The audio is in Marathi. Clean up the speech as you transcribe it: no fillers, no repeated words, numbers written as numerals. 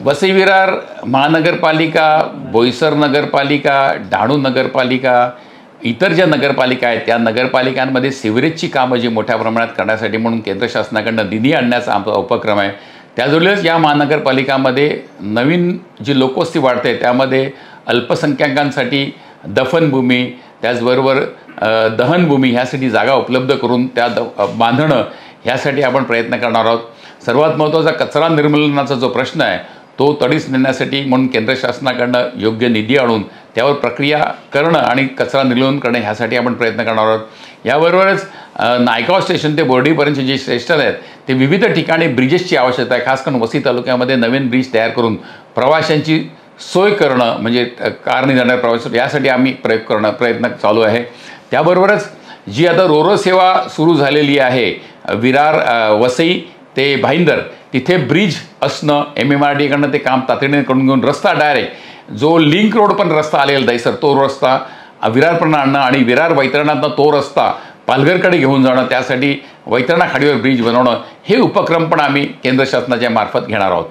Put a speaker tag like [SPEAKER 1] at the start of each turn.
[SPEAKER 1] वसई विरार महानगरपालिका, बोईसर नगरपालिका, डहाणू नगरपालिका, इतर ज्या नगरपालिका आहेत त्या नगरपालिकांमध्ये सिवरेजची कामं जी मोठ्या प्रमाणात करण्यासाठी म्हणून केंद्र शासनाकडून निधी आणण्याचा आमचा उपक्रम आहे। त्याजोडीलाच या महानगरपालिकांमध्ये नवीन जी लोकवस्ती वाढते त्यामध्ये अल्पसंख्याकांसाठी दफनभूमी, त्याचबरोबर दहनभूमी ह्यासाठी जागा उपलब्ध करून त्या बांधणं ह्यासाठी आपण प्रयत्न करणार आहोत। सर्वात महत्त्वाचा कचरा निर्मूलनाचा जो प्रश्न आहे तो तडीस नेण्यासाठी म्हणून केंद्र शासनाकडून योग्य निधी आणून त्यावर प्रक्रिया करणं आणि कचरा निर्मूलन करणं ह्यासाठी आपण प्रयत्न करणार आहोत। याबरोबरच नायगाव स्टेशन ते बोर्डीपर्यंतचे जे स्टेशन आहेत ते विविध ठिकाणी ब्रिजेसची आवश्यकता आहे। खास करून वसई तालुक्यामध्ये नवीन ब्रिज तयार करून प्रवाशांची सोय करणं म्हणजे कारने जाणाऱ्या प्रवास यासाठी आम्ही प्रयत्न चालू आहे। त्याबरोबरच जी आता रोरो सेवा सुरू झालेली आहे विरार वसई ते भाईंदर तिथे ब्रिज असणं, MMRDAकडनं ते काम तातडीने करून घेऊन रस्ता डायरेक्ट जो लिंक रोड पण रस्ता आलेला दहिसर तो रस्ता विरारपर्यंत आणणं आणि विरार वैतरणातनं तो रस्ता पालघरकडे घेऊन जाणं, त्यासाठी वैतरणा खाडीवर ब्रिज बनवणं हे उपक्रम पण आम्ही केंद्र शासनाच्या मार्फत घेणार आहोत।